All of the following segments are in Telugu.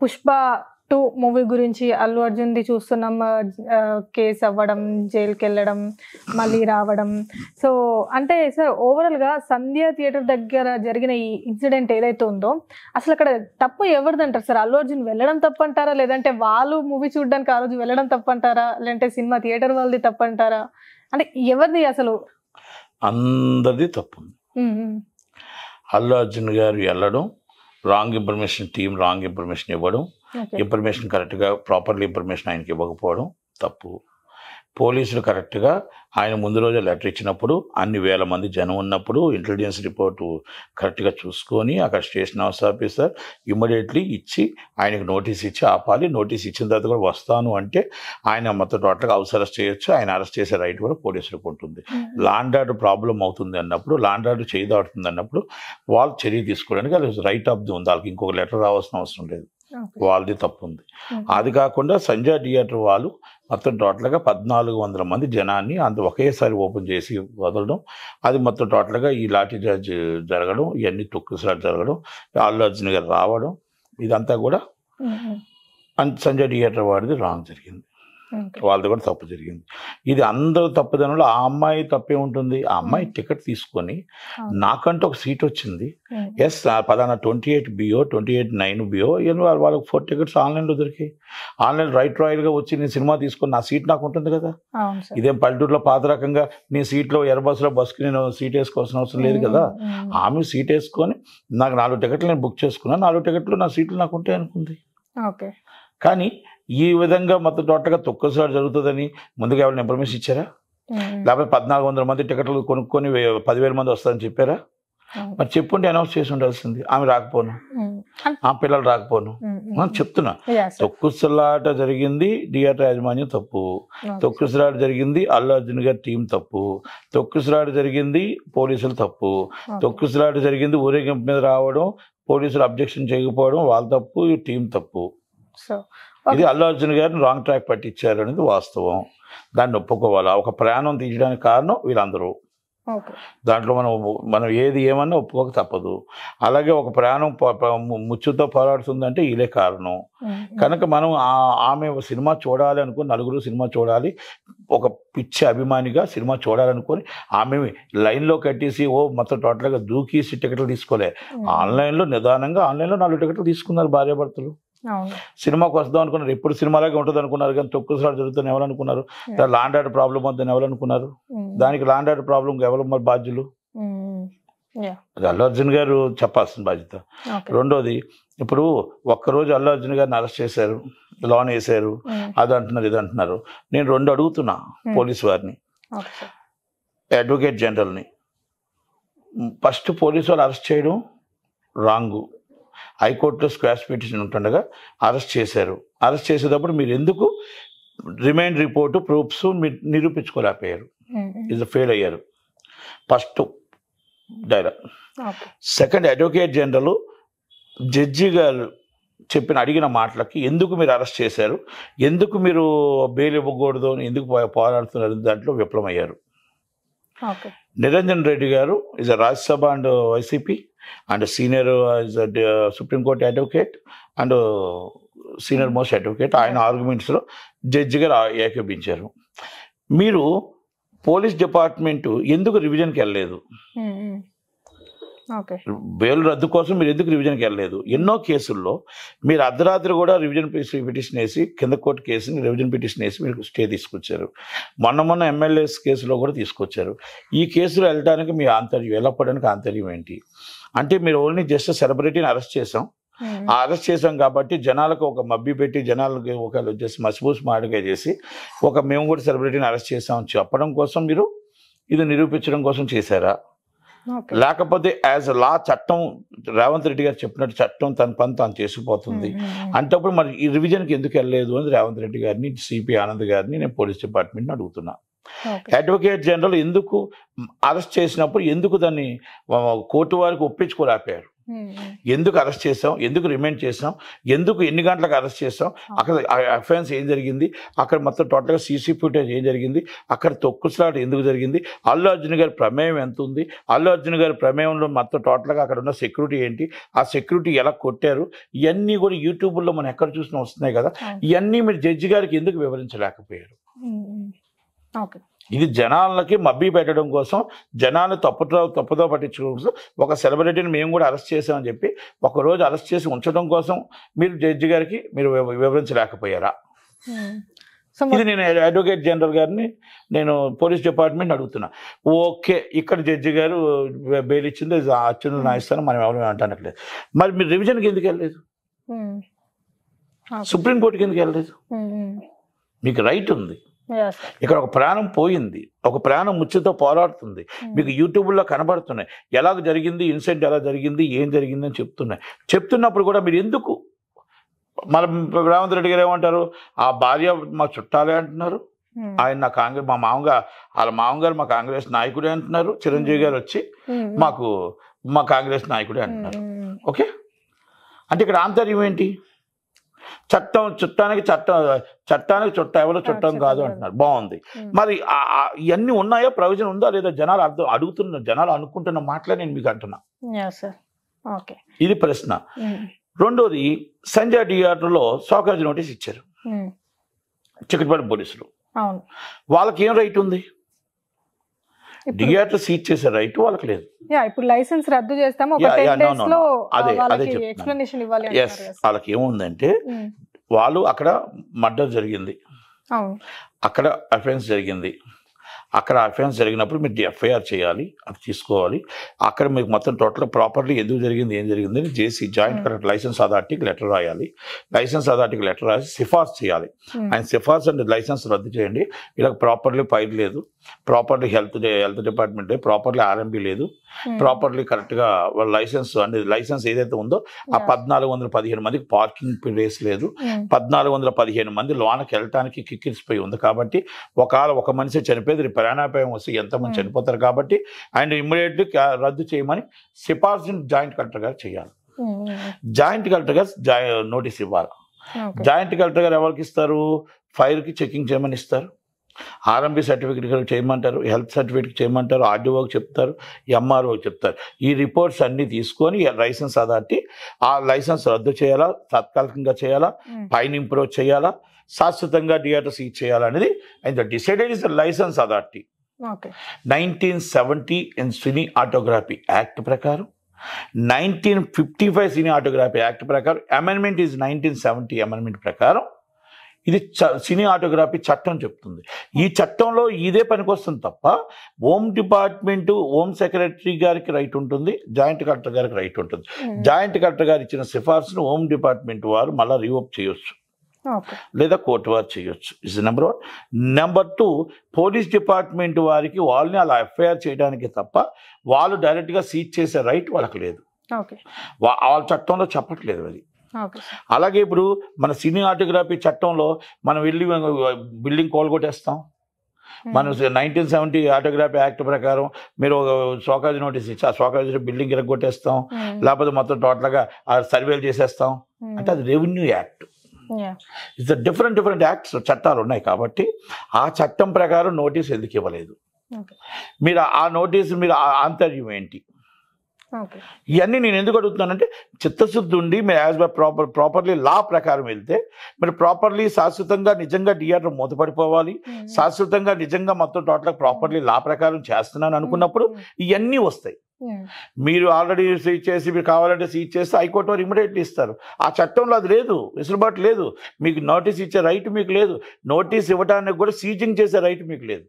పుష్ప 2 మూవీ గురించి అల్లు అర్జున్‌ది చూస్తున్నాం. కేస్ అవ్వడం, జైలుకెళ్ళడం, మళ్ళీ రావడం. సో, అంటే సార్ ఓవరాల్‌గా సంధ్య థియేటర్ దగ్గర జరిగిన ఈ ఇన్సిడెంట్ ఏదైతే ఉందో, అసలక్కడ తప్పు ఎవరిదంటారు సార్? అల్లు అర్జున్ వెళ్ళడం తప్పంటారా? లేదంటే వాళ్ళు మూవీ చూడడానికి ఆ రోజు వెళ్ళడం తప్పంటారా? లేదంటే సినిమా థియేటర్ వాళ్ళది తప్పంటారా? అంటే ఎవరిది అసలు? అందరిది తప్పు. అల్లు అర్జున్ గారు వెళ్ళడం, wrong information, team wrong information ఇవ్వడం, ఇన్ఫర్మేషన్ కరెక్ట్గా ప్రాపర్లీ ఇన్ఫర్మేషన్ ఆయనకి ఇవ్వకపోవడం తప్పు. పోలీసులు కరెక్ట్గా ఆయన ముందు రోజు లెటర్ ఇచ్చినప్పుడు అన్ని వేల మంది జనం ఉన్నప్పుడు ఇంటెలిజెన్స్ రిపోర్టు కరెక్ట్గా చూసుకొని అక్కడ స్టేషన్ హౌస్ ఆఫీసర్ ఇమ్మీడియట్లీ ఇచ్చి ఆయనకు నోటీస్ ఇచ్చి ఆపాలి. నోటీస్ ఇచ్చిన తర్వాత కూడా వస్తాను అంటే ఆయన మొత్తం టోటల్గా హౌస్ అరెస్ట్ చేయొచ్చు. ఆయన అరెస్ట్ చేసే రైట్ కూడా పోలీసులకు ఉంటుంది. లాండ్ ఆర్డర్ ప్రాబ్లం అవుతుంది అన్నప్పుడు, లాండ్ ఆర్డర్ చేయి దాటుతుంది అన్నప్పుడు వాళ్ళు చర్య తీసుకోవడానికి అది రైట్ ఆఫ్ ది ఉంది. వాళ్ళకి ఇంకొక లెటర్ రావాల్సిన అవసరం లేదు. వాళ్ళది తప్పు ఉంది. అది కాకుండా సంజయ్ థియేటర్ వాళ్ళు మొత్తం టోటల్గా 1400 మంది జనాన్ని అంత ఒకేసారి ఓపెన్ చేసి వదలడం, అది మొత్తం టోటల్గా ఈ లాఠీ చార్జ్ జరగడం, ఇవన్నీ తొక్కుసలాట జరగడం, అల్లు అర్జున్ గారు రావడం, ఇదంతా కూడా సంజయ్ థియేటర్ వాడిది రాంగ్ జరిగింది. వాళ్ళది కూడా తప్పు జరిగింది. ఇది అందరూ తప్పుదనంలో ఆ అమ్మాయి తప్పే ఉంటుంది. ఆ అమ్మాయి టికెట్ తీసుకొని నాకంటూ ఒక సీట్ వచ్చింది. ఎస్, పలానా 28 BO 28-9 BO వాళ్ళకి 4 టికెట్స్ ఆన్లైన్లో దొరికాయి. ఆన్లైన్ రాయల్గా వచ్చి నేను సినిమా తీసుకొని నా సీట్ నాకు ఉంటుంది కదా. ఇదేం పల్లెటూరులో పాత రకంగా నీ సీట్లో బస్కి నేను సీట్ వేసుకోవాల్సిన అవసరం లేదు కదా. ఆమె సీట్ వేసుకొని నాకు 4 టికెట్లు నేను బుక్ చేసుకున్నాను. 4 టికెట్లు నా సీట్లు నాకు ఉంటాయి అనుకుంది. కానీ ఈ విధంగా మొత్తం టోటల్గా తొక్కసారి జరుగుతుందని ముందుగా ఎవరైనా ఇన్ఫర్మేషన్ ఇచ్చారా? లేకపోతే 1400 మంది టికెట్లు కొనుక్కొని 10,000 మంది వస్తారని చెప్పారా? మరి చెప్పుంటే అనౌన్స్ చేసి ఉండాల్సింది. ఆమె రాకపోను, ఆ పిల్లలు రాకపోను. చెప్తున్నా, తొక్కుసలాట జరిగింది, థియేటర్ యాజమాన్యం తప్పు. తొక్కుసలాట జరిగింది, అల్లు అర్జున్ గారి టీం తప్పు. తొక్కుసలాట జరిగింది, పోలీసులు తప్పు. తొక్కుసలాట జరిగింది, ఊరేగింపు మీద రావడం, పోలీసులు అబ్జెక్షన్ చేయకపోవడం వాళ్ళ తప్పు, ఈ టీం తప్పు. ఇది అల్లు అర్జున్ గారిని రాంగ్ ట్రాక్ పట్టించారు అనేది వాస్తవం. దాన్ని ఒప్పుకోవాలా. ఒక ప్రయాణం తీయడానికి కారణం వీళ్ళందరూ. దాంట్లో మనం ఏది ఏమన్నా ఒప్పుకోక తప్పదు. అలాగే ఒక ప్రయాణం ముచ్చుతో పోరాడుతుందంటే ఇదే కారణం. కనుక మనం ఆమె సినిమా చూడాలి అనుకుని, నలుగురు సినిమా చూడాలి, ఒక పిచ్చి అభిమానిగా సినిమా చూడాలనుకొని ఆమె లైన్లో కట్టేసి మొత్తం టోటల్గా దూకేసి టికెట్లు తీసుకోలే. ఆన్లైన్లో నిదానంగా 4 టికెట్లు తీసుకున్నారు భార్యాభర్తలు. సినిమాకి వద్దాం అనుకున్నారు. ఎప్పుడు సినిమాలాగే ఉంటుంది అనుకున్నారు, కానీ తొక్కుసలాట జరుగుతుంది ఎవరు అనుకున్నారు? లాండ్ ఆర్డర్ ప్రాబ్లం వద్దని ఎవరు అనుకున్నారు? దానికి లాండ్ ఆర్డర్ ప్రాబ్లం ఎవరు మరి బాధ్యులు? అది అల్లు అర్జున్ గారు చెప్పాల్సిన బాధ్యత. రెండోది, ఇప్పుడు ఒక్కరోజు అల్లు అర్జున్ గారిని అరెస్ట్ చేశారు, లోన్ వేశారు, అది అంటున్నారు, ఇది అంటున్నారు. నేను 2 అడుగుతున్నా పోలీసు వారిని, అడ్వకేట్ జనరల్ని. ఫస్ట్ పోలీసు వాళ్ళు అరెస్ట్ చేయడం రాంగు. హైకోర్టులో స్క్వాష్ పిటిషన్ ఉంటుండగా అరెస్ట్ చేశారు. అరెస్ట్ చేసేటప్పుడు మీరు ఎందుకు రిమైండ్ రిపోర్టు ప్రూఫ్స్ మీరు నిరూపించుకోలేకపోయారు? ఇది ఫెయిల్ అయ్యారు. First dialogue. Second, advocate general judge గారు అడిగిన మాటలకి ఎందుకు మీరు అరెస్ట్ చేశారు, ఎందుకు మీరు బెయిల్ ఇవ్వకూడదు అని ఎందుకు పోరాడుతున్నారు, దాంట్లో విఫలమయ్యారు. నిరంజన్ రెడ్డి గారు is Rajya Sabha and YCP and senior supreme court advocate and senior most advocate. ఆయన ఆర్గ్యుమెంట్స్లో జడ్జి గారు ఏకీభించారు. మీరు పోలీస్ డిపార్ట్మెంటు ఎందుకు రివిజన్కి వెళ్ళలేదు? బెయిల్ రద్దు కోసం మీరు ఎందుకు రివిజన్కి వెళ్ళలేదు? ఎన్నో కేసుల్లో మీరు అర్ధరాత్రి కూడా రివిజన్ పిటిషన్ వేసి, కింద కోర్టు కేసుని రివిజన్ పిటిషన్ వేసి మీరు స్టే తీసుకొచ్చారు. మొన్న ఎమ్మెల్యేస్ కేసులో కూడా తీసుకొచ్చారు. ఈ కేసులో వెళ్ళడానికి మీ ఆంతర్యం, వెళ్ళకపోవడానికి ఆంతర్యం ఏంటి? అంటే మీరు ఓన్లీ జస్ట్ సెలబ్రిటీని అరెస్ట్ చేసాం, అరెస్ట్ చేసాం కాబట్టి జనాలకు ఒక మబ్బి పెట్టి, జనాలకు ఒక జస్ట్ మసిబూసి మాటగా చేసి మేము కూడా సెలబ్రిటీని అరెస్ట్ చేసామని చెప్పడం కోసం మీరు ఇది నిరూపించడం కోసం చేశారా? లేకపోతే యాజ్ లా చట్టం రేవంత్ రెడ్డి గారు చెప్పినట్టు చట్టం తన పని తాను చేసిపోతుంది అంటప్పుడు మరి ఈ రివిజన్కి ఎందుకు వెళ్ళలేదు అని రేవంత్ రెడ్డి గారిని, సిపి ఆనంద్ గారిని నేను పోలీస్ డిపార్ట్మెంట్ని అడుగుతున్నా. అడ్వకేట్ జనరల్ ఎందుకు అరెస్ట్ చేసినప్పుడు ఎందుకు దాన్ని కోర్టు వారికి ఒప్పించుకోలేకపోయారు? ఎందుకు అరెస్ట్ చేసాం, ఎందుకు రిమైండ్ చేసాం, ఎందుకు ఎన్ని గంటలకు అరెస్ట్ చేసాం, అక్కడ అఫెన్స్ ఏం జరిగింది, అక్కడ మొత్తం టోటల్గా సీసీ ఫుటేజ్ ఏం జరిగింది, అక్కడ తొక్కుసలాట ఎందుకు జరిగింది, అల్లు అర్జున్ గారి ప్రమేయం ఎంత ఉంది, అల్లు అర్జున్ గారి ప్రమేయంలో మొత్తం టోటల్గా అక్కడ ఉన్న సెక్యూరిటీ ఏంటి, ఆ సెక్యూరిటీ ఎలా కొట్టారు, ఇవన్నీ కూడా యూట్యూబ్లో మనం ఎక్కడ చూసినా వస్తున్నాయి కదా. ఇవన్నీ మీరు జడ్జి గారికి ఎందుకు వివరించలేకపోయారు? ఇది జనాలకి మబ్బి పెట్టడం కోసం, జనాన్ని తప్పుదో పట్టించడం కోసం, ఒక సెలబ్రిటీని మేము కూడా అరెస్ట్ చేసామని చెప్పి ఒకరోజు అరెస్ట్ చేసి ఉంచడం కోసం మీరు జడ్జి గారికి మీరు వివరించలేకపోయారా? ఇది నేను అడ్వకేట్ జనరల్ గారిని నేను పోలీస్ డిపార్ట్మెంట్ అడుగుతున్నా. ఓకే, ఇక్కడ జడ్జి గారు బెయిల్ ఇచ్చింది, అచ్చును నాయిస్తాను, మనం ఎవరు అంటనట్లేదు. మరి మీరు రివిజన్కి ఎందుకు వెళ్ళలేదు? సుప్రీంకోర్టుకి ఎందుకు వెళ్ళలేదు? మీకు రైట్ ఉంది. ఇక్కడ ఒక ప్రాణం పోయింది, ఒక ప్రాణం ముచ్చితో పోరాడుతుంది, మీకు యూట్యూబ్లో కనబడుతున్నాయి ఎలాగ జరిగింది, ఇన్సిడెంట్ ఎలా జరిగింది, ఏం జరిగింది అని చెప్తున్నప్పుడు కూడా మీరు ఎందుకు? మన రేవంత్ రెడ్డి గారు ఏమంటారు, ఆ భార్య మా చుట్టాలే అంటున్నారు, ఆయన నా కాంగ్రెస్ మా మామగారు మా కాంగ్రెస్ నాయకుడే అంటున్నారు, చిరంజీవి గారు వచ్చి మా కాంగ్రెస్ నాయకుడే అంటున్నారు. ఓకే, అంటే ఇక్కడ ఆంతర్యం ఏంటి? చుట్టానికి చుట్ట ఎవరో చుట్టం కాదు అంటున్నారు. బాగుంది, మరి ఇవన్నీ ఉన్నాయా, ప్రయోజనం ఉందా లేదా? జనాలు అడుగుతున్న, జనాలు అనుకుంటున్న మాటలే నేను మీకు అంటున్నా. ఇది ప్రశ్న. రెండోది, సంజయ్ థియేటర్లో షోకాజ్ నోటీస్ ఇచ్చారు చిక్కటిపల్లి పోలీసులు. వాళ్ళకి ఏం రైట్ ఉంది? థియేటర్ సీజ్ చేసే రైట్ వాళ్ళకి లేదు. ఇప్పుడు లైసెన్స్ రద్దు చేస్తాము, వాళ్ళకి ఏముందంటే, వాళ్ళు అక్కడ మర్డర్ జరిగింది, అక్కడ అఫెన్స్ జరిగింది, అక్కడ అఫెన్స్ జరిగినప్పుడు మీరు ఎఫ్ఐఆర్ చేయాలి, అది తీసుకోవాలి. అక్కడ మీకు మొత్తం టోటల్ ప్రాపర్లీ ఎందుకు జరిగింది, ఏం జరిగింది అని జేసీ జాయింట్ కలెక్టర్ లైసెన్స్ అథారిటీకి లెటర్ రాయాలి. లైసెన్స్ అథారిటీకి లెటర్ రాసి సిఫార్సు చేయాలి. ఆయన సిఫార్సు అంటే లైసెన్స్ రద్దు చేయండి, ఇలా ప్రాపర్లీ ఫైల్ లేదు, properly health department properly RMB లేదు, ప్రాపర్లీ కరెక్ట్గా వాళ్ళ లైసెన్స్ అంటే లైసెన్స్ ఏదైతే ఉందో ఆ 1415 మందికి పార్కింగ్ ప్లేస్ లేదు, 1415 మంది లోనకి వెళ్ళటానికి కిక్కిరిసిపోయి ఉంది. కాబట్టి ఒక మనిషి చనిపోయేది, ప్రాణాపాయం వస్తే ఎంతమంది చనిపోతారు. కాబట్టి ఆయన ఇమ్మీడియట్లీ రద్దు చేయమని సిఫార్సుని జాయింట్ కలెక్టర్ గారు చేయాలి. జాయింట్ కలెక్టర్ గారు నోటీస్ ఇవ్వాలి. జాయింట్ కలెక్టర్ గారు ఎవరికి ఇస్తారు? ఫైర్కి చెకింగ్ చేయమని ఇస్తారు, ఆర్ఎంబీ సర్టిఫికేట్ చేయమంటారు, హెల్త్ సర్టిఫికేట్ చేయమంటారు, ఆర్డీఓకి చెప్తారు, ఎంఆర్ఓకి చెప్తారు. ఈ రిపోర్ట్స్ అన్నీ తీసుకొని లైసెన్స్ అథారిటీ ఆ లైసెన్స్ రద్దు చేయాలా, తాత్కాలికంగా చేయాలా, ఫైన్ ఇంప్రూవ్ చేయాలా, శాశ్వతంగా థియేటర్ సీజ్ చేయాలనేది and decided is the license authority. 1970 cinematography act ప్రకారం, 1955 సినీ ఆటోగ్రఫీ యాక్ట్ ప్రకారం, అమెండ్మెంట్ ఈజ్ 1970 అమెండ్మెంట్ ప్రకారం ఇది సినీ ఆటోగ్రఫీ చట్టం చెప్తుంది. ఈ చట్టంలో ఇదే పనికొస్తుంది తప్ప హోమ్ డిపార్ట్మెంటు, హోమ్ సెక్రటరీ గారికి రైట్ ఉంటుంది, జాయింట్ కలెక్టర్ గారికి రైట్ ఉంటుంది. జాయింట్ కలెక్టర్ గారు ఇచ్చిన సిఫార్సును హోమ్ డిపార్ట్మెంట్ వారు మళ్ళీ రీవోక్ చేయొచ్చు, లేదా కోర్టు వారు చేయొచ్చు. Is number 1. Number 2, police department వారికి వాళ్ళని అలా ఎఫ్ఐఆర్ చేయడానికి తప్ప వాళ్ళు డైరెక్ట్గా సీజ్ చేసే రైట్ వాళ్ళకి లేదు. వాళ్ళ చట్టంలో చెప్పట్లేదు అది. అలాగే ఇప్పుడు మన సినీ ఆటోగ్రఫీ చట్టంలో మనం వెళ్ళి బిల్డింగ్ కోల్గొట్టేస్తాం. మనం 1970 ఆటోగ్రఫీ యాక్ట్ ప్రకారం మీరు షోకాజ్ నోటీస్ ఇచ్చి ఆ షోకాజ్ బిల్డింగ్ ఇరగొట్టేస్తాం, లేకపోతే మొత్తం టోటల్గా సర్వేలు చేసేస్తాం అంటే అది revenue act. It's different acts, చట్టాలు ఉన్నాయి. కాబట్టి ఆ చట్టం ప్రకారం నోటీస్ ఎందుకు ఇవ్వలేదు? మీరు ఆ నోటీసు మీరు ఆంతర్యం ఏంటి? ఇవన్నీ నేను ఎందుకు అడుగుతున్నానంటే, చిత్తశుద్ధి ఉండి మీరు యాజ్ బై ప్రాపర్లీ లా ప్రకారం వెళ్తే మీరు ప్రాపర్లీ శాశ్వతంగా నిజంగా థియేటర్ మూతపడిపోవాలి, శాశ్వతంగా నిజంగా మొత్తం టోటల్ ప్రాపర్లీ లా ప్రకారం చేస్తున్నాను అనుకున్నప్పుడు ఇవన్నీ వస్తాయి. మీరు ఆల్రెడీ సీజ్ చేసి మీరు కావాలంటే సీజ్ చేస్తే హైకోర్టు వారు ఇమ్మీడియట్లీ ఇస్తారు. ఆ చట్టంలో అది లేదు, వెసులుబాటు లేదు. మీకు నోటీస్ ఇచ్చే రైట్ మీకు లేదు, నోటీస్ ఇవ్వడానికి కూడా సీజింగ్ చేసే రైట్ మీకు లేదు.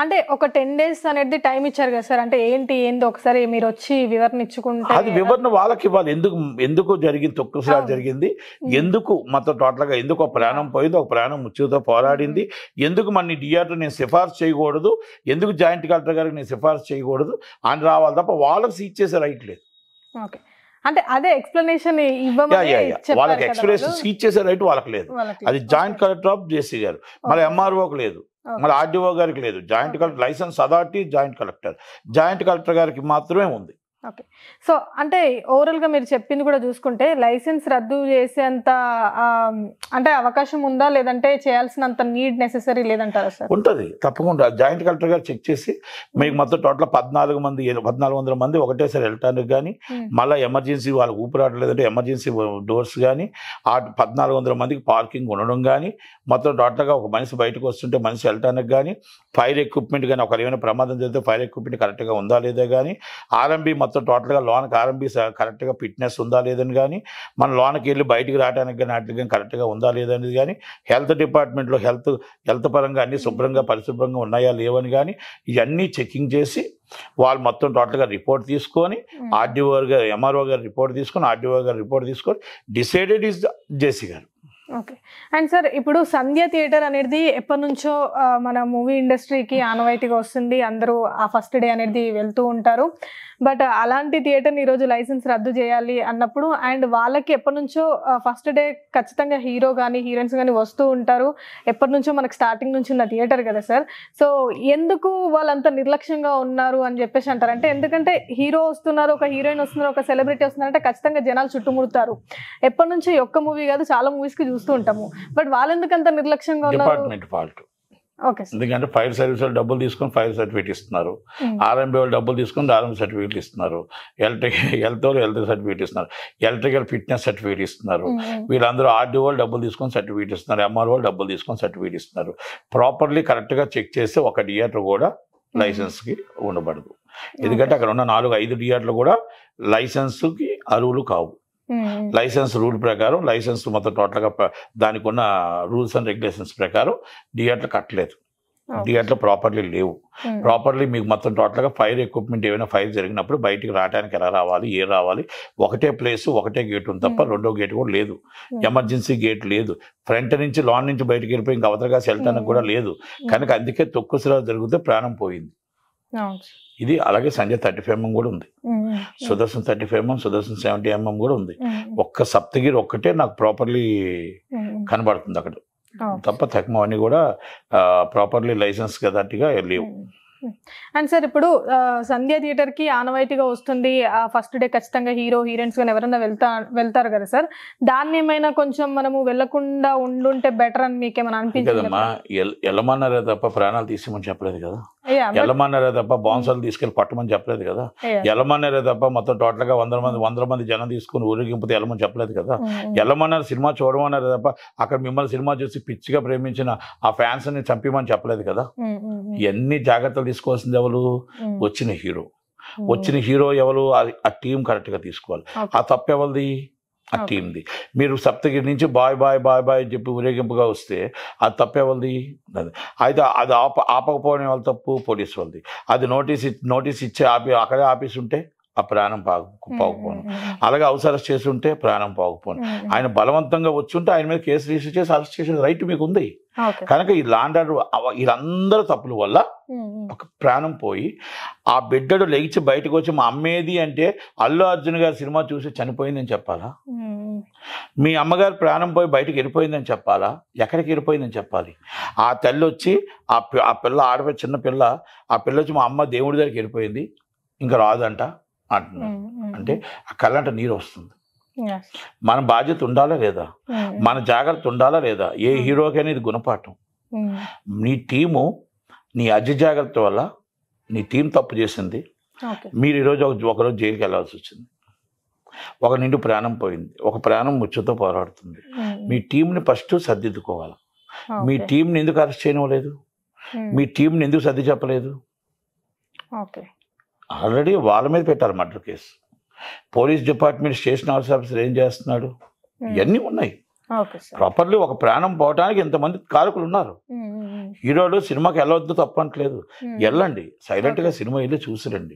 అంటే ఒక 10 days అనేది టైం ఇచ్చారు కదా సార్, అంటే ఏందో ఒకసారి మీరు వచ్చి వివరణ ఇచ్చుకుంటే. అది వివరణ వాళ్ళకి ఇవ్వాలి. ఎందుకు జరిగింది, తొక్కుసలాట జరిగింది, ఎందుకు మొత్తం టోటల్గా ఎందుకు ఒక ప్రాణం పోయింది, ఒక ప్రాణం ముచ్చుతో పోరాడింది, ఎందుకు మన థియేటర్ నేను సిఫార్సు చేయకూడదు, ఎందుకు జాయింట్ కలెక్టర్ గారికి నేను సిఫార్సు చేయకూడదు అని రావాలి తప్ప వాళ్ళకి సీజ్ చేసే రైట్ లేదు. అంటే అదే ఎక్స్ప్లెనేషన్ వాళ్ళకి ఎక్స్ప్లెనేషన్ సీజ్ చేసే రైట్ వాళ్ళకి లేదు. అది జాయింట్ కలెక్టర్ ఆఫ్ జేసీ గారు, మళ్ళీ ఎంఆర్ఓకి లేదు, మళ్ళీ ఆర్డీఓ గారికి లేదు. Joint collector licence authority joint collector గారికి మాత్రమే ఉంది. ఓకే. సో అంటే ఓవరాల్‌గా మీరు చెప్పింది కూడా చూసుకుంటే లైసెన్స్ రద్దు చేసేంత అంటే అవకాశం ఉందా? లేదంటే చేయాల్సినంత నీడ్ నెసెసరీ లేదంటారా సార్? ఉంటది. తప్పకుండా జాయింట్ కలెక్టర్ గారు చెక్ చేసి మీకు మొత్తం టోటల్ 1400 మంది ఒకటేసారి వెళ్ళటానికి గానీ, మళ్ళా ఎమర్జెన్సీ వాళ్ళకి ఊపిరాడలేదంటే ఎమర్జెన్సీ డోర్స్ గానీ, ఆ 1400 మందికి పార్కింగ్ ఉండడం గానీ, మొత్తం టోటల్‌గా ఒక మనిషి బయటకు వస్తుంటే మనిషి వెళ్ళటానికి గానీ, ఫైర్ ఎక్విప్మెంట్ గానీ ఒకవేళ ఏమైనా ప్రమాదం జరిగితే ఫైర్ ఎక్విప్మెంట్ కరెక్ట్‌గా ఉందా లేదా గానీ, ఆర్ఎంబీ మొత్తం టోటల్‌గా లోనకి ఆర్ఎంబీ కరెక్ట్‌గా ఫిట్నెస్ ఉందా లేదని గానీ, మన లోనకి వెళ్ళి బయటికి రావడానికి కానీ వాటికి కానీ కరెక్ట్‌గా ఉందా లేదనేది కానీ, హెల్త్ డిపార్ట్మెంట్లో హెల్త్ పరంగా అన్ని శుభ్రంగా పరిశుభ్రంగా ఉన్నాయా లేవని కానీ ఇవన్నీ చెకింగ్ చేసి వాళ్ళు మొత్తం టోటల్గా రిపోర్ట్ తీసుకొని ఆర్డీఓ గారు ఎంఆర్ఓ గారు రిపోర్ట్ తీసుకొని ఆర్డీఓ గారు రిపోర్ట్ తీసుకొని డిసైడెడ్ ఈజ్ జేసీ గారు. ఓకే. అండ్ సార్ ఇప్పుడు సంధ్య థియేటర్ అనేది ఎప్పటి నుంచో మన మూవీ ఇండస్ట్రీకి ఆనవాయితీగా వస్తుంది. అందరూ ఆ ఫస్ట్ డే అనేది వెళ్తూ ఉంటారు. బట్ అలాంటి థియేటర్ని ఈరోజు లైసెన్స్ రద్దు చేయాలి అన్నప్పుడు అండ్ వాళ్ళకి ఎప్పటి నుంచో ఫస్ట్ డే ఖచ్చితంగా హీరో కానీ హీరోయిన్స్ కానీ వస్తూ ఉంటారు. ఎప్పటి నుంచో మనకు స్టార్టింగ్ నుంచి ఉన్న థియేటర్ కదా సార్. సో ఎందుకు వాళ్ళంత నిర్లక్ష్యంగా ఉన్నారు అని చెప్పేసి అంటారు? అంటే ఎందుకంటే హీరో వస్తున్నారు, ఒక హీరోయిన్ వస్తున్నారు, ఒక సెలబ్రిటీ వస్తున్నారంటే ఖచ్చితంగా జనాలు చుట్టుముడతారు. ఎప్పటి నుంచో ఒక్క మూవీ కాదు చాలా మూవీస్కి చూస్తూ ఉంటాము. బట్ వాళ్ళు ఎందుకు అంత నిర్లక్ష్యంగా ఉన్నారు? Department fault. ఓకే. ఎందుకంటే ఫైర్ సర్వీస్ వాళ్ళు డబ్బులు తీసుకొని ఫైర్ సర్టిఫికేట్ ఇస్తున్నారు, ఆర్ఎంబీ వాళ్ళు డబ్బులు తీసుకొని ఆర్ఎంబీ సర్టిఫికేట్ ఇస్తున్నారు, హెల్త్ వాళ్ళు హెల్త్ సర్టిఫికేట్ ఇస్తున్నారు, ఎలక్ట్రికల్ ఫిట్నెస్ సర్టిఫికేట్ ఇస్తున్నారు, వీళ్ళందరూ ఆర్డీఓ వాళ్ళు డబ్బులు తీసుకొని సర్టిఫికేట్ ఇస్తున్నారు, ఎంఆర్ఓ వాళ్ళు డబ్బులు తీసుకొని సర్టిఫికేట్ ఇస్తున్నారు. ప్రాపర్లీ కరెక్ట్గా చెక్ చేస్తే ఒక థియేటర్ కూడా లైసెన్స్కి ఉండబడదు. ఎందుకంటే అక్కడ ఉన్న 4-5 థియేటర్లు కూడా లైసెన్స్కి అర్హులు కావు. లైసెన్స్ రూల్ ప్రకారం లైసెన్స్ మొత్తం టోటల్గా దానికి ఉన్న రూల్స్ అండ్ రెగ్యులేషన్స్ ప్రకారం థియేటర్లు కట్టలేదు, థియేటర్లు ప్రాపర్లీ లేవు. ప్రాపర్లీ మీకు మొత్తం టోటల్గా ఫైర్ ఎక్విప్మెంట్ ఏమైనా ఫైర్ జరిగినప్పుడు బయటికి రావడానికి ఎలా రావాలి, ఏ రావాలి, ఒకటే ప్లేస్ ఒకటే గేట్ ఉంది తప్ప రెండో గేట్ కూడా లేదు. ఎమర్జెన్సీ గేట్ లేదు. ఫ్రంట్ నుంచి లాన్ నుంచి బయటికి వెళ్ళిపోయి ఇంకా అవతలగా వెళ్ళటానికి కూడా లేదు. కనుక అందుకే తొక్కుసరాలు జరిగితే ప్రాణం పోయింది. ఇది అలాగే సంజయ్ 35mm కూడా ఉంది, సుదర్శన్ 35mm, సుదర్శన్ 70mm కూడా ఉంది. ఒక్క సప్తగిరి ఒక్కటే నాకు ప్రాపర్లీ కనబడుతుంది అక్కడ తప్ప తక్కువ కూడా ప్రాపర్లీ లైసెన్స్ కదాటిగా లేవు. అండ్ సార్ ఇప్పుడు సంధ్య థియేటర్కి ఆనవాయితీగా వస్తుంది ఫస్ట్ డే ఖచ్చితంగా హీరో హీరోయిన్స్ కానీ ఎవరైనా వెళ్తారు కదా సార్, దాన్ని ఏమైనా కొంచెం మనము వెళ్లకుండా ఉండుంటే బెటర్ అని మీకేమైనా అనిపించింది? వెళ్ళమన్నారే తప్ప ప్రాణాలు తీసేమని చెప్పలేదు కదా, వెళ్ళమన్నారే తప్ప బాన్సాలు తీసుకెళ్ళి పట్టమని చెప్పలేదు కదా, వెళ్ళమన్నారే తప్ప మొత్తం టోటల్గా 100 మంది జనం తీసుకుని ఊరేగింపుతో వెళ్ళమని చెప్పలేదు కదా. వెళ్ళమన్నారు సినిమా చూడమన్నారే తప్ప అక్కడ మిమ్మల్ని సినిమా చూసి పిచ్చిగా ప్రేమించిన ఆ ఫ్యాన్స్ ని చంపిమని చెప్పలేదు కదా. ఎన్ని జాగ్రత్తలు తీసుకోవాల్సింది ఎవరు? వచ్చిన హీరో ఎవరు? ఆ టీం కరెక్ట్గా తీసుకోవాలి. ఆ తప్పు ఎవరిది? ఆ టీంది. మీరు సప్తగిరి నుంచి బాయ్ బాయ్ బాయ్ బాయ్ చెప్పి ఊరేగింపుగా వస్తే అది తప్పు ఎవరిది? అయితే అది ఆపకపోవడం వాళ్ళ తప్పు పోలీసు వాళ్ళది. అది నోటీస్ ఇచ్చే అక్కడే ఆపేసి ఉంటే ఆ ప్రాణం పోకపోను, అలాగే హౌస్ అరెస్ట్ చేసి ఉంటే ప్రాణం పోకపోను. ఆయన బలవంతంగా వచ్చి ఉంటే ఆయన మీద కేసు రిజిస్టర్ చేసి అరెస్ట్ చేసే రైట్ మీకు ఉంది. కనుక ఈ లాండ్ ఆర్డర్ వీళ్ళందరూ తప్పుల వల్ల ఒక ప్రాణం పోయి ఆ బిడ్డడు లెగిచి బయటకు వచ్చి మా అమ్మేది అంటే అల్లు అర్జున్ గారి సినిమా చూసి చనిపోయిందని చెప్పాలా? మీ అమ్మగారు ప్రాణం పోయి బయటకు వెళ్ళిపోయిందని చెప్పాలా? ఎక్కడికి వెళ్ళిపోయిందని చెప్పాలి? ఆ తల్లి వచ్చి ఆ పిల్ల ఆడపిల్ల చిన్న పిల్ల ఆ పిల్ల వచ్చి మా అమ్మ దేవుడి దగ్గరికి వెళ్ళిపోయింది ఇంకా రాదంట అంటున్నారు. అంటే ఆ కళ్ళంట నీరు వస్తుంది. మన బాధ్యత ఉండాలా లేదా? మన జాగ్రత్త ఉండాలా లేదా? ఏ హీరోకైనా ఇది గుణపాఠం. నీ టీము నీ జాగ్రత్త వల్ల నీ టీం తప్పు చేసింది, మీరు ఈరోజు ఒకరోజు జైలుకి వెళ్ళాల్సి వచ్చింది, ఒక నిండు ప్రాణం పోయింది, ఒక ప్రాణం ముచ్చుతో పోరాడుతుంది. మీ టీంని ఫస్ట్ సర్దిద్దుకోవాలి. మీ టీంని ఎందుకు అరెస్ట్ చేయలేదు? మీ టీంని ఎందుకు సర్ది చెప్పలేదు? ఆల్రెడీ వాళ్ళ మీద పెట్టారు murder case. Police department station house officer ఏం చేస్తున్నాడు? ఇవన్నీ ఉన్నాయి. ప్రాపర్లీ ఒక ప్రాణం పోవటానికి ఎంతమంది కారకులు ఉన్నారు. హీరోలు సినిమాకి వెళ్ళవద్దు తప్పట్లేదు, వెళ్ళండి, సైలెంట్గా సినిమా వెళ్ళి చూసిరండి.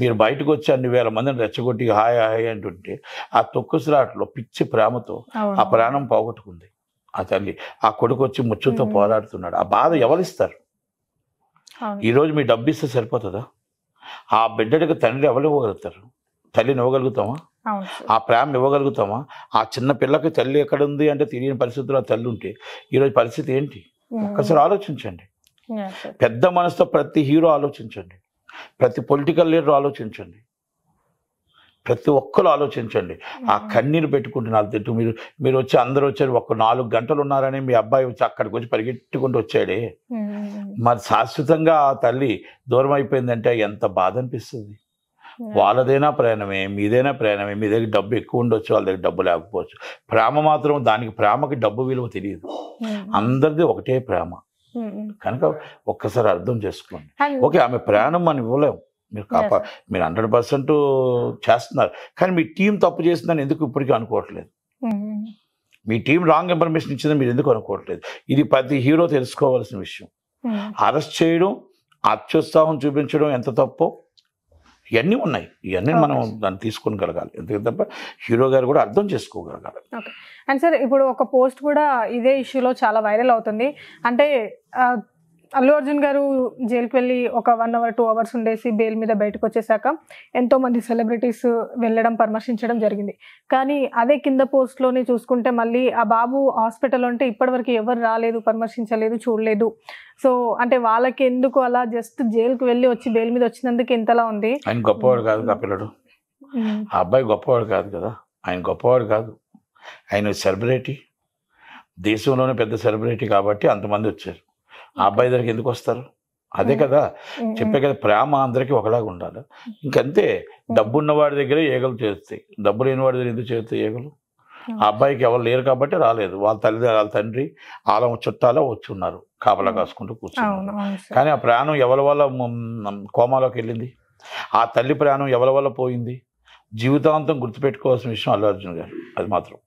మీరు బయటకు వచ్చి అన్ని వేల మందిని రెచ్చగొట్టి హాయ్ హాయ్ అంటుంటే ఆ తొక్కుసలాట్లో పిచ్చి ప్రేమతో ఆ ప్రాణం పోగొట్టుకుంది ఆ తల్లి. ఆ కొడుకు వచ్చి ముచ్చుతో పోరాడుతున్నాడు. ఆ బాధ ఎవరిస్తారు? ఈరోజు మీ డబ్బు ఇస్తే సరిపోతుందా? ఆ బిడ్డడికి తండ్రి ఎవరు ఇవ్వగలుగుతారు? తల్లిని ఇవ్వగలుగుతామా? ఆ ప్రేమ ఇవ్వగలుగుతామా? ఆ చిన్న పిల్లకి తల్లి ఎక్కడుంది అంటే తెలియని పరిస్థితుల్లో ఆ తల్లి ఉంటే ఈరోజు పరిస్థితి ఏంటి? ఒక్కసారి ఆలోచించండి. పెద్ద మనసుతో ప్రతి హీరో ఆలోచించండి, ప్రతి పొలిటికల్ లీడర్ ఆలోచించండి. ప్రతి ఒక్కరు ఆలోచించండి. ఆ కన్నీరు పెట్టుకుంటున్నారు తిట్టు మీరు వచ్చి అందరూ వచ్చారు, ఒక 4 గంటలు ఉన్నారని మీ అబ్బాయి వచ్చి అక్కడికి వచ్చి పరిగెట్టుకుంటూ వచ్చాడే. మరి శాశ్వతంగా ఆ తల్లి దూరం అయిపోయిందంటే ఎంత బాధ అనిపిస్తుంది. వాళ్ళదైనా ప్రయాణమే, మీదైనా ప్రయాణమే. మీ దగ్గర డబ్బు ఎక్కువ ఉండొచ్చు, వాళ్ళ దగ్గర డబ్బు లేకపోవచ్చు. ప్రేమ మాత్రం దానికి ప్రేమకి డబ్బు విలువ తెలియదు. అందరిది ఒకటే ప్రేమ. కనుక ఒక్కసారి అర్థం చేసుకోండి. ఓకే, ఆమె ప్రాణం మనం ఇవ్వలేము, మీరు మీరు 100% చేస్తున్నారు, కానీ మీ టీం తప్పు చేసిందని ఎందుకు ఇప్పటికీ అనుకోవట్లేదు? మీ టీం రాంగ్ ఇన్ఫర్మేషన్ ఇచ్చిందని మీరు ఎందుకు అనుకోవట్లేదు? ఇది ప్రతి హీరో తెలుసుకోవాల్సిన విషయం. అరెస్ట్ చేయడం, అత్యుత్సాహం చూపించడం ఎంత తప్పో ఇవన్నీ ఉన్నాయి. ఇవన్నీ మనం దాన్ని తీసుకోగలగాలి. ఎందుకంటే తప్ప హీరో గారు కూడా అర్థం చేసుకోగలగాలి. అండ్ సార్, ఇప్పుడు ఒక పోస్ట్ కూడా ఇదే ఇష్యూలో చాలా వైరల్ అవుతుంది. అంటే అల్లు అర్జున్ గారు జైలుకి వెళ్ళి ఒక 1 hour 2 hours ఉండేసి బెయిల్ మీద బయటకు వచ్చేసాక ఎంతోమంది సెలబ్రిటీస్ వెళ్ళడం పరామర్శించడం జరిగింది. కానీ అదే కింద పోస్ట్లోనే చూసుకుంటే మళ్ళీ ఆ బాబు హాస్పిటల్ అంటే ఇప్పటివరకు ఎవరు రాలేదు, పరామర్శించలేదు, చూడలేదు. సో అంటే వాళ్ళకి ఎందుకు అలా జస్ట్ జైలుకి వెళ్ళి వచ్చి బెయిల్ మీద వచ్చినందుకు ఎంతలా ఉంది? ఆయన గొప్పవాడు కాదు ఆ పిల్లడు, ఆ అబ్బాయి గొప్పవాడు కాదు కదా. ఆయన గొప్పవాడు కాదు, ఆయన సెలబ్రిటీ, దేశంలోనే పెద్ద సెలబ్రిటీ కాబట్టి అంతమంది వచ్చారు. ఆ అబ్బాయి దగ్గరికి ఎందుకు వస్తారు? అదే కదా చెప్పే కదా, ప్రేమ అందరికీ ఒకలాగా ఉండాలి. ఇంకంతే. డబ్బు ఉన్నవాడి దగ్గరే ఈగలు చేస్తాయి, డబ్బు లేని వాడి దగ్గర ఎందుకు చేస్తాయి ఈగలు? ఆ అబ్బాయికి ఎవరు లేరు కాబట్టి రాలేదు. వాళ్ళ తండ్రి వాళ్ళ చుట్టాలో వచ్చి ఉన్నారు, కాపలా కాసుకుంటూ కూర్చున్నారు. కానీ ఆ ప్రాణం ఎవరి వల్ల కోమాలోకి వెళ్ళింది? ఆ తల్లి ప్రాణం ఎవరి వల్ల పోయింది? జీవితాంతం గుర్తుపెట్టుకోవాల్సిన విషయం అల్లు అర్జున్ గారు, అది మాత్రం.